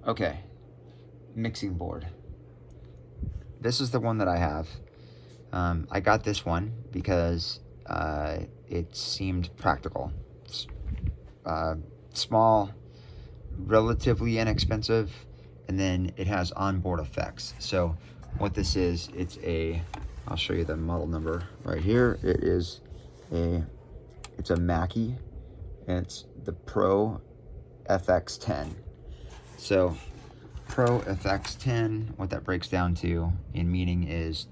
Okay, mixing board. This is the one that I have. I got this one because it seemed practical. It's small, relatively inexpensive, and then it has onboard effects. So what this is, I'll show you the model number right here. It's a Mackie, and it's the Pro FX10. So Pro FX10, what that breaks down to in meaning is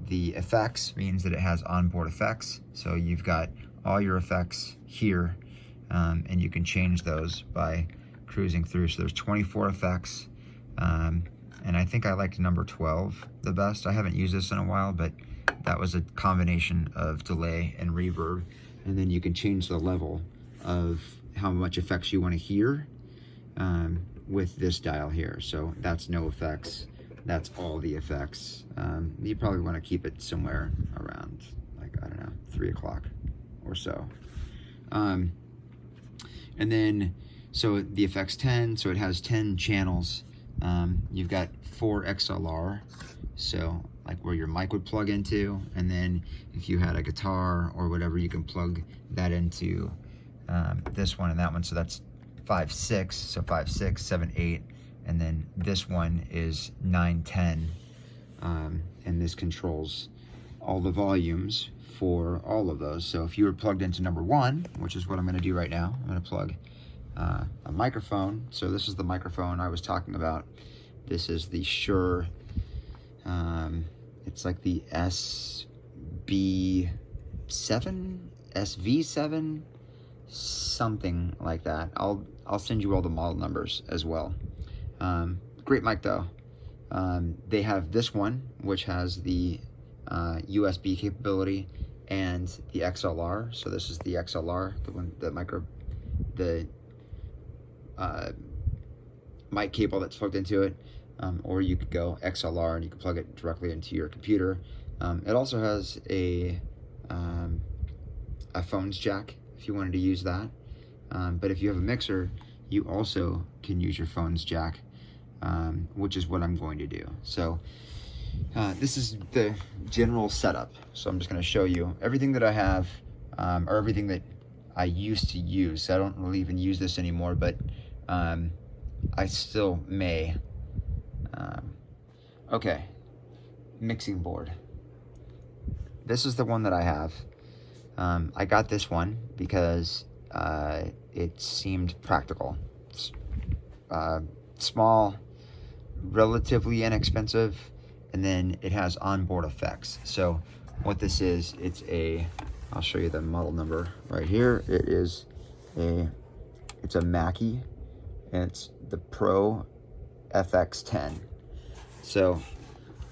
the effects means that it has onboard effects. So you've got all your effects here, and you can change those by cruising through. So there's 24 effects, and I think I liked number 12 the best. I haven't used this in a while, but that was a combination of delay and reverb, and then you can change the level of how much effects you want to hear with this dial here. So that's no effects, that's all the effects. You probably want to keep it somewhere around, like, I don't know, 3 o'clock or so. And then, so the effects 10, so it has 10 channels. You've got 4 XLR, so like where your mic would plug into, and then if you had a guitar or whatever, you can plug that into this one and that one. So that's 5, 6, so 5, 6, 7, 8, and then this one is 9, 10, and this controls all the volumes for all of those. So if you were plugged into number 1, which is what I'm going to do right now, I'm going to plug a microphone. So this is the microphone I was talking about. This is the Shure, it's like the SV7, something like that. I'll send you all the model numbers as well. Great mic though. They have this one, which has the USB capability and the XLR. So this is the XLR, the mic cable that's plugged into it, or you could go XLR and you can plug it directly into your computer. It also has a phone's jack if you wanted to use that, but if you have a mixer, you also can use your phone's jack, which is what I'm going to do. So this is the general setup. So I'm just going to show you everything that I have, or everything that I used to use. I don't really even use this anymore, but I still may. Okay, mixing board. This is the one that I have. I got this one because it seemed practical. It's small, relatively inexpensive, and then it has onboard effects. So what this is, I'll show you the model number right here. It's a Mackie, and it's the Pro FX10. So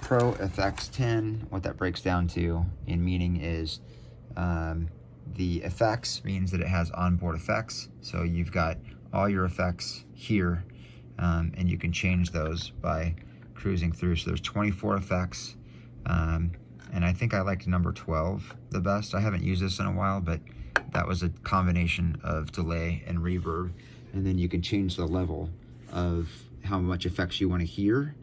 Pro FX10, what that breaks down to in meaning is the effects means that it has onboard effects. So you've got all your effects here, and you can change those by cruising through. So there's 24 effects, and I think I liked number 12 the best. I haven't used this in a while, but that was a combination of delay and reverb, and then you can change the level of how much effects you want to hear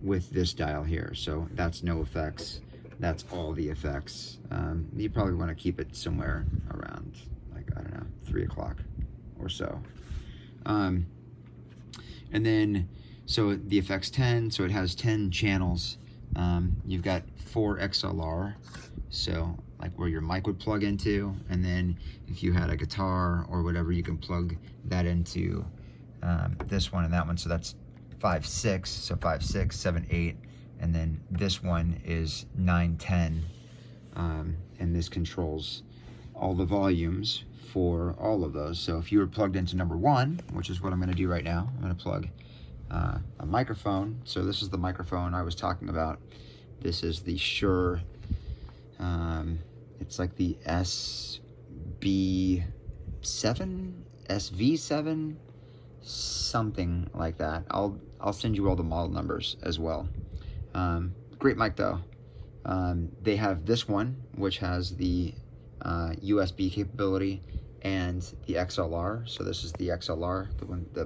with this dial here. So that's no effects, that's all the effects. You probably want to keep it somewhere around, like, I don't know, 3 o'clock or so. And then, so the effects 10, so it has 10 channels. You've got 4 XLR, so like where your mic would plug into, and then if you had a guitar or whatever, you can plug that into this one and that one. So that's 5, 6, so 5, 6, 7, 8, and then this one is 9, 10, and this controls all the volumes for all of those. So if you were plugged into number 1, which is what I'm going to do right now, I'm going to plug a microphone. So this is the microphone I was talking about. This is the Shure, it's like the SV7, something like that. I'll send you all the model numbers as well. Great mic though. They have this one, which has the USB capability and the XLR. So this is the XLR, the one, the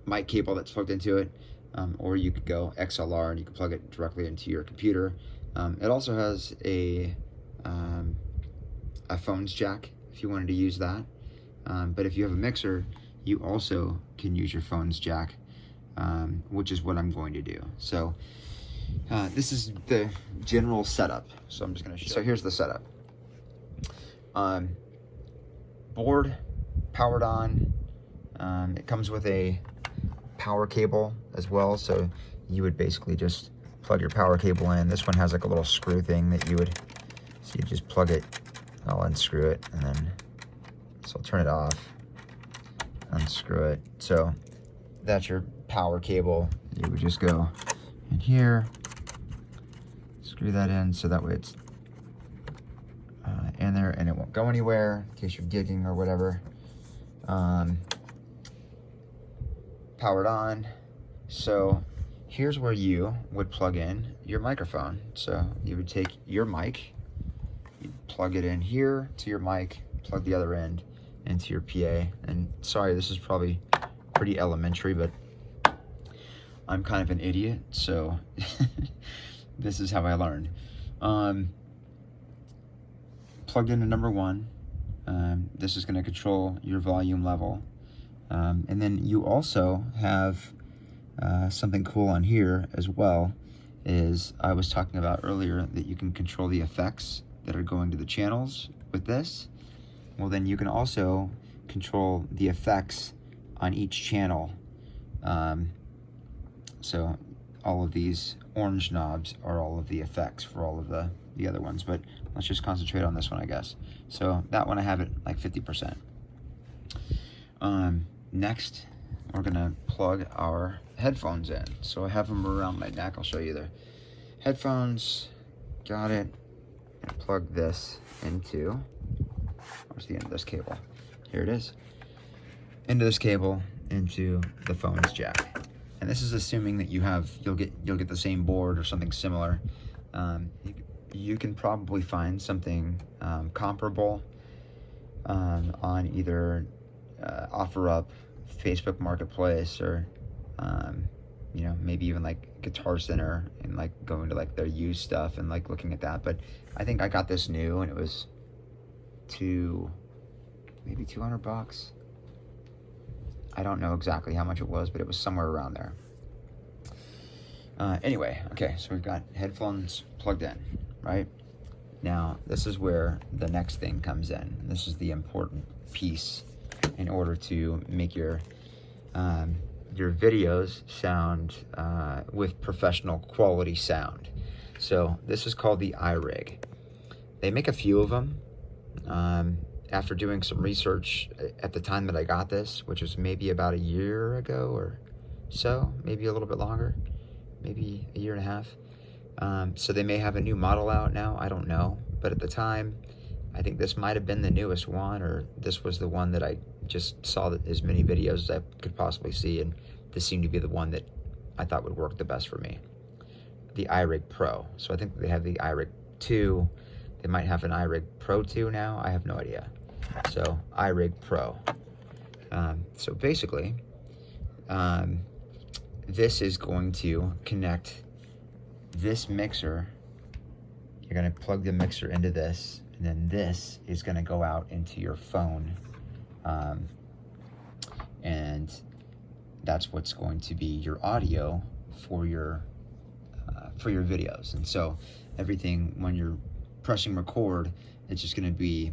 mic cable that's plugged into it, or you could go XLR and you can plug it directly into your computer. It also has a phone's jack if you wanted to use that. But if you have a mixer, you also can use your phone's jack, which is what I'm going to do. So this is the general setup. So I'm just going to show. So here's the setup. Board powered on. It comes with a power cable as well, so you would basically just plug your power cable in. This one has like a little screw thing that you would, so you just plug it, I'll unscrew it, and then, so I'll turn it off, unscrew it. So that's your power cable. You would just go in here, screw that in, so that way it's in there and it won't go anywhere in case you're gigging or whatever. Powered on. So here's where you would plug in your microphone. So you would take your mic, you'd plug it in here to your mic, plug the other end into your PA. And sorry, this is probably pretty elementary, but I'm kind of an idiot, so this is how I learned. Plugged into number one. This is going to control your volume level. And then you also have something cool on here as well, is I was talking about earlier that you can control the effects that are going to the channels with this. Well, then you can also control the effects on each channel. So all of these orange knobs are all of the effects for all of the other ones, but let's just concentrate on this one, I guess. So that one I have it like 50%. Next, we're gonna plug our headphones in. So I have them around my neck. I'll show you the headphones. Got it. And plug this into, where's the end of this cable? Here it is. Into this cable, into the phone's jack. And this is assuming that you'll get the same board or something similar. You can probably find something comparable on either OfferUp, Facebook Marketplace, or you know, maybe even like Guitar Center, and like going to like their used stuff and like looking at that. But I think I got this new and it was maybe $200. I don't know exactly how much it was, but it was somewhere around there. Anyway, okay, so we've got headphones plugged in, right? Now, this is where the next thing comes in. And this is the important piece in order to make your videos sound with professional quality sound. So this is called the iRig. They make a few of them. After doing some research at the time that I got this, which was maybe about a year ago or so, maybe a little bit longer, maybe a year and a half. So they may have a new model out now, I don't know. But at the time, I think this might have been the newest one, or this was the one that I just saw as many videos as I could possibly see, and this seemed to be the one that I thought would work the best for me. The iRig Pro. So I think they have the iRig 2. They might have an iRig Pro 2 now. I have no idea. So iRig Pro. So basically, this is going to connect this mixer. You're going to plug the mixer into this, and then this is going to go out into your phone. And that's what's going to be your audio for your videos. And so everything, when you're pressing record, it's just going to be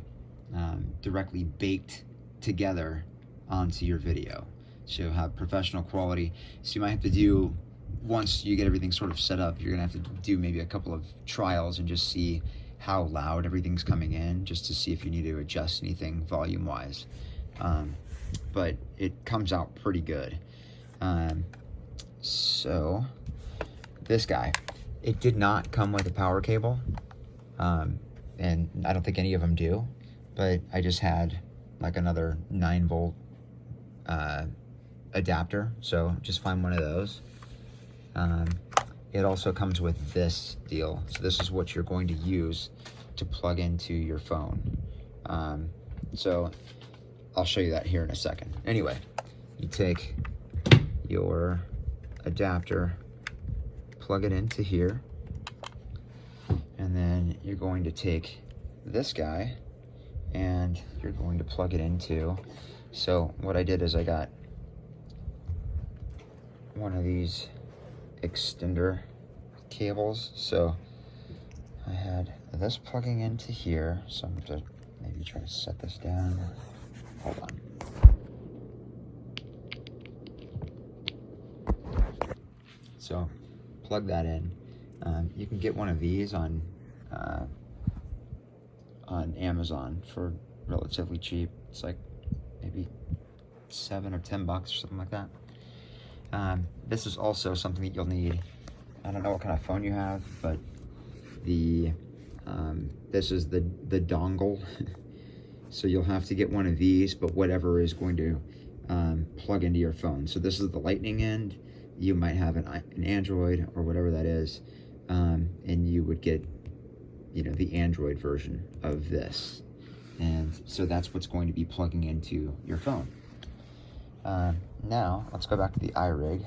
directly baked together onto your video. So you'll have professional quality. So you might have to do, once you get everything sort of set up, you're going to have to do maybe a couple of trials and just see how loud everything's coming in, just to see if you need to adjust anything volume wise. But it comes out pretty good. So this guy, it did not come with a power cable, and I don't think any of them do, but I just had like another 9-volt adapter, so just find one of those. It also comes with this deal, so this is what you're going to use to plug into your phone. So I'll show you that here in a second. Anyway, you take your adapter, plug it into here, and then you're going to take this guy and you're going to plug it into. So what I did is I got one of these extender cables. So I had this plugging into here. So I'm going to maybe try to set this down. Hold on. So plug that in. You can get one of these on Amazon for relatively cheap. It's like maybe $7 or $10 or something like that. This is also something that you'll need. I don't know what kind of phone you have, but this is the dongle. So you'll have to get one of these, but whatever is going to plug into your phone. So this is the lightning end. You might have an Android or whatever that is, and you would get, you know, the Android version of this. And so that's what's going to be plugging into your phone. Now, let's go back to the iRig.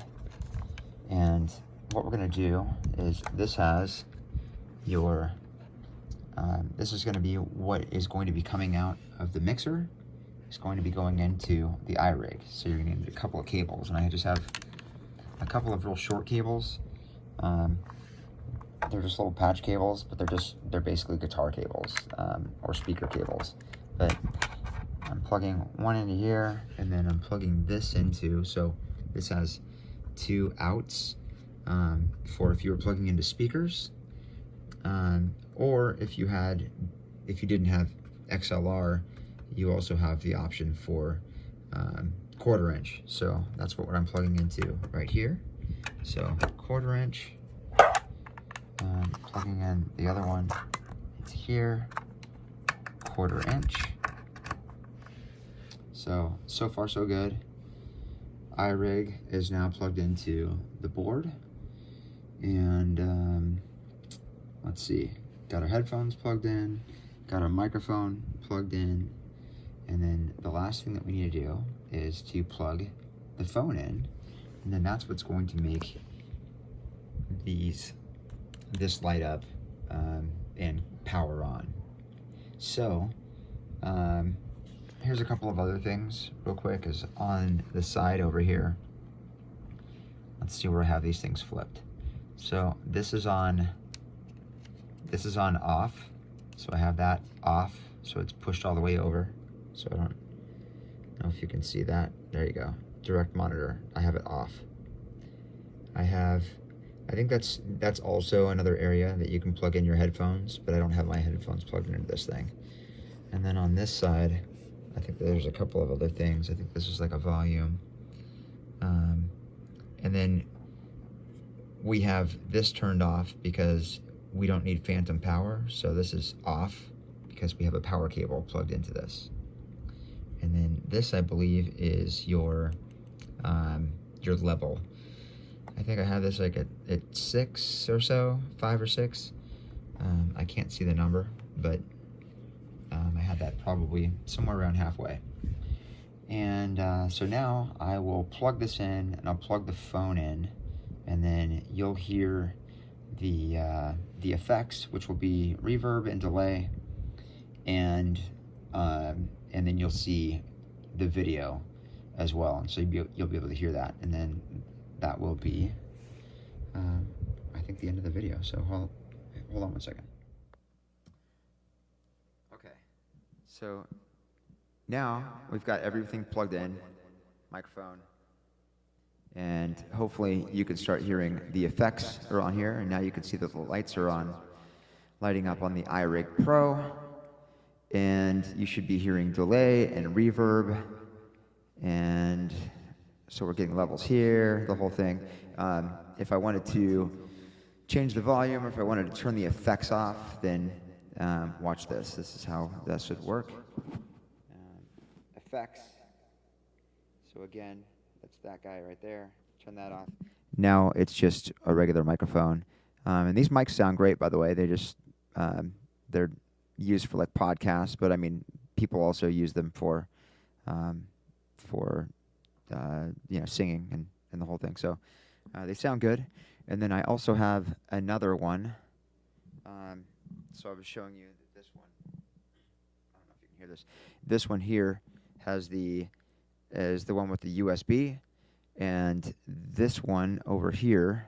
And what we're going to do is this has your, this is going to be what is going to be coming out of the mixer. It's going to be going into the iRig. So you're going to need a couple of cables. And I just have a couple of real short cables. They're just little patch cables, but they're basically guitar cables, or speaker cables. But I'm plugging one into here, and then I'm plugging this into, so this has 2 outs for if you were plugging into speakers, or if you didn't have XLR, you also have the option for 1/4 inch. So that's what I'm plugging into right here. So 1/4 inch, plugging in the other one into here, 1/4 inch. So far so good. iRig is now plugged into the board, and let's see, got our headphones plugged in, got our microphone plugged in, and then the last thing that we need to do is to plug the phone in, and then that's what's going to make this light up and power on. So here's a couple of other things real quick. Is on the side over here, let's see where I have these things flipped. So this is on off, so I have that off, so it's pushed all the way over. So I don't know if you can see that. There you go, direct monitor, I have it off. I think that's also another area that you can plug in your headphones, but I don't have my headphones plugged into this thing. And then on this side, I think there's a couple of other things. I think this is like a volume. And then we have this turned off because we don't need phantom power. So this is off because we have a power cable plugged into this. And then this, I believe, is your level. I think I have this like at 6 or so, 5 or 6. I can't see the number, but I had that probably somewhere around halfway. And so now I will plug this in, and I'll plug the phone in, and then you'll hear the effects, which will be reverb and delay, and then you'll see the video as well, and so you'll be able to hear that, and then that will be I think the end of the video. So hold on one second. Okay, so now we've got everything plugged in, microphone, and hopefully you can start hearing the effects are on here, and now you can see that the lights are on, lighting up on the iRig Pro, and you should be hearing delay and reverb, and so we're getting levels here, the whole thing. If I wanted to change the volume, or if I wanted to turn the effects off, then watch this. This is how that should work. Effects. So again, that's that guy right there. Turn that off. Now it's just a regular microphone. And these mics sound great, by the way. They just, they're used for like podcasts, but I mean, people also use them um, for singing and the whole thing. So they sound good. And then I also have another one. So I was showing you that this one. I don't know if you can hear this. This one here is the one with the USB, and this one over here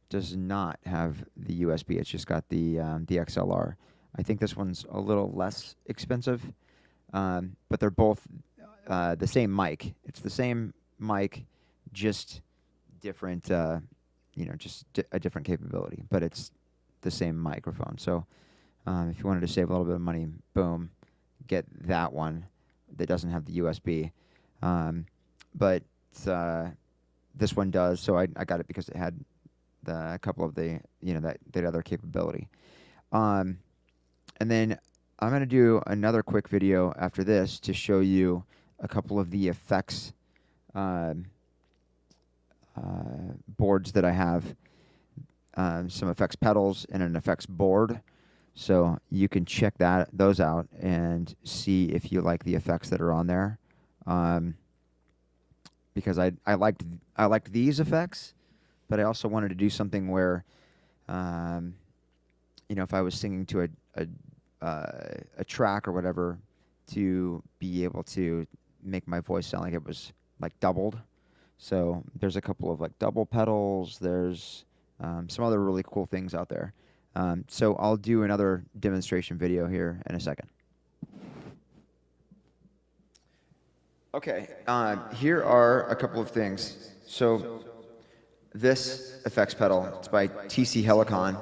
does not have the USB. It's just got the XLR. I think this one's a little less expensive, but they're both the same mic. It's the same mic, just different, a different capability, but it's the same microphone. So if you wanted to save a little bit of money, boom, get that one that doesn't have the USB. But this one does, so I got it because it had a couple of the that other capability. And then I'm going to do another quick video after this to show you a couple of the effects boards that I have, some effects pedals and an effects board. So you can check those out and see if you like the effects that are on there. Because I liked these effects, but I also wanted to do something where, if I was singing to a track or whatever, to be able to make my voice sound like it was like doubled. So there's a couple of like double pedals. There's some other really cool things out there. So I'll do another demonstration video here in a second. Okay, here are a couple of things. So this effects pedal, it's by TC Helicon.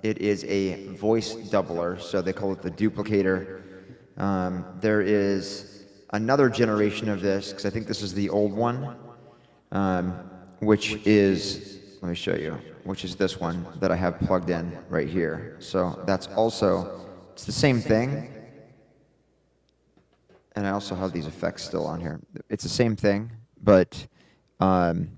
It is a voice doubler, so they call it the duplicator. There is another generation of this, because I think this is the old one, which is, let me show you, which is this one that I have plugged in right here. So that's also, it's the same thing. And I also have these effects still on here. It's the same thing, but the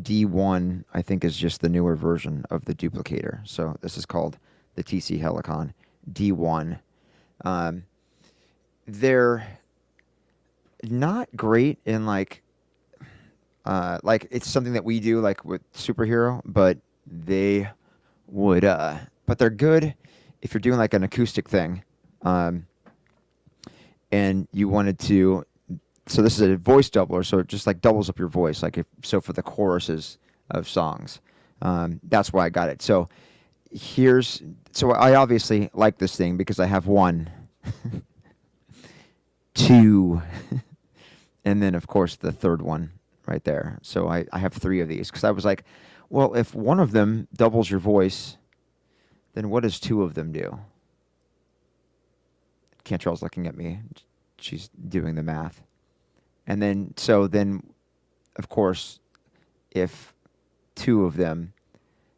D1, I think, is just the newer version of the duplicator. So this is called the TC Helicon D1. They're not great in like it's something that we do like with Superhero, but they would, but they're good if you're doing like an acoustic thing. And you wanted to, so this is a voice doubler, so it just like doubles up your voice, so for the choruses of songs. That's why I got it. So so I obviously like this thing because I have 1, 2, and then of course the third one right there. So I have 3 of these because I was like, well, if one of them doubles your voice, then what does 2 of them do? Cantrell's looking at me. She's doing the math. And then, of course, if 2 of them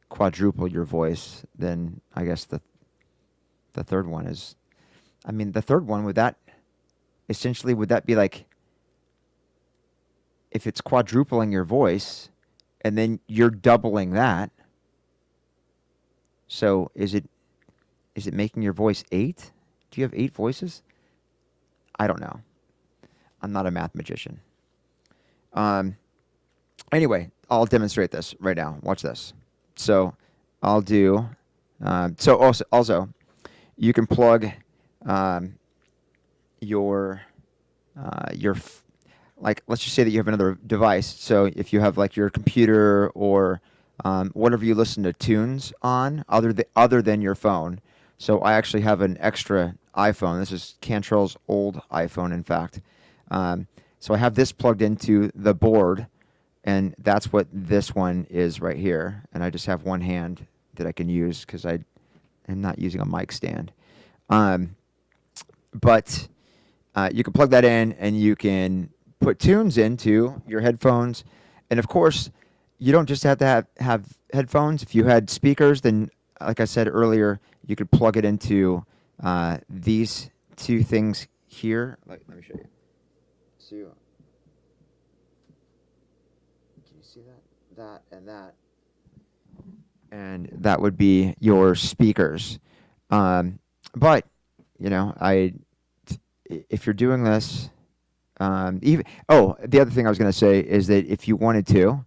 quadruple your voice, then I guess the third one is, I mean, the third one, would that be like, if it's quadrupling your voice, and then you're doubling that, so is it making your voice 8? Do you have 8 voices? I don't know. I'm not a math magician. Anyway, I'll demonstrate this right now. Watch this. So I'll do. So also, you can plug your like, let's just say that you have another device. So if you have like your computer or whatever you listen to tunes on, other than your phone. So I actually have an extra iPhone. This is Cantrell's old iPhone, in fact. So I have this plugged into the board, and that's what this one is right here. And I just have one hand that I can use because I am not using a mic stand. But you can plug that in, and you can put tunes into your headphones. And of course, you don't just have to have headphones. If you had speakers, then like I said earlier, you could plug it into these 2 things here. Let me show you. So, can you see that? That and that. and that would be your speakers. But you know, if you're doing this, the other thing I was going to say is that if you wanted to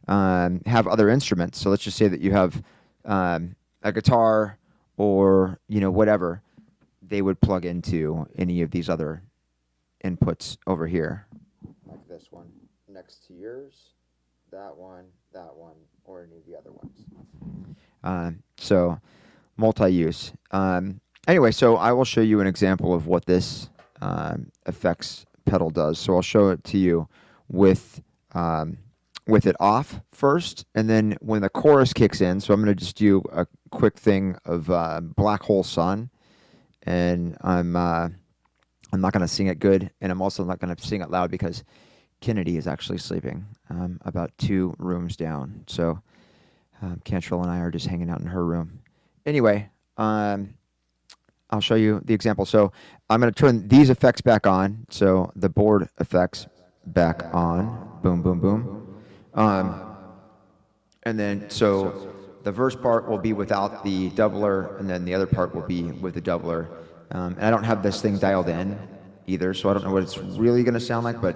have other instruments, so let's just say that you have a guitar or whatever, they would plug into any of these other inputs over here, like this one next to yours, that one, or any of the other ones. So multi-use. Anyway, so I will show you an example of what this effects pedal does. So I'll show it to you with it off first, and then when the chorus kicks in. So I'm going to just do a quick thing of Black Hole Sun, and I'm not going to sing it good, and I'm also not going to sing it loud because Kennedy is actually sleeping about 2 rooms down. So Cantrell and I are just hanging out in her room. Anyway, I'll show you the example. So I'm going to turn these effects back on. So the board effects back on. Boom, boom, boom. And then so the verse part will be without the doubler, and then the other part will be with the doubler. And I don't have this thing dialed in either, so I don't know what it's really going to sound like, but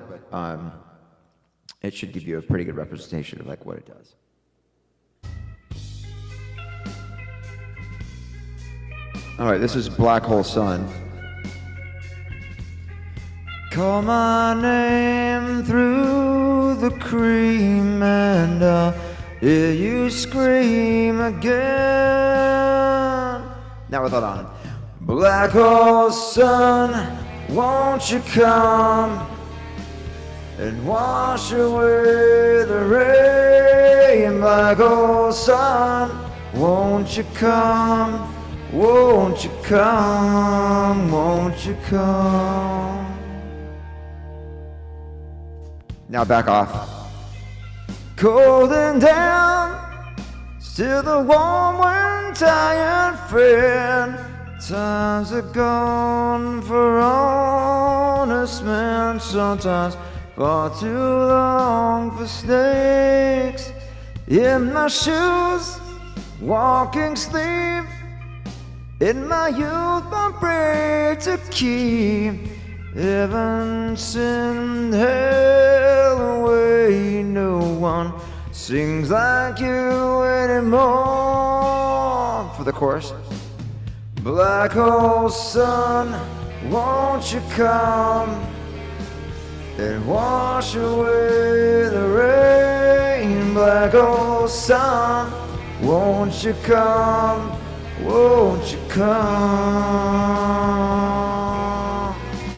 it should give you a pretty good representation of like what it does. All right, this is Black Hole Sun. Call my name through the cream and I'll hear you scream again. Now with that on. Black hole sun, won't you come and wash away the rain? Black hole sun, won't you come? Won't you come? Won't you come? Now back off. Cold and down, still the warm wind, tired friend. Times are gone for honest men, sometimes far too long for snakes. In my shoes, walking sleep. In my youth I pray to keep heaven send hell away. No one sings like you anymore. For the chorus. Black hole sun, won't you come and wash away the rain? Black hole sun, won't you come? Won't you come?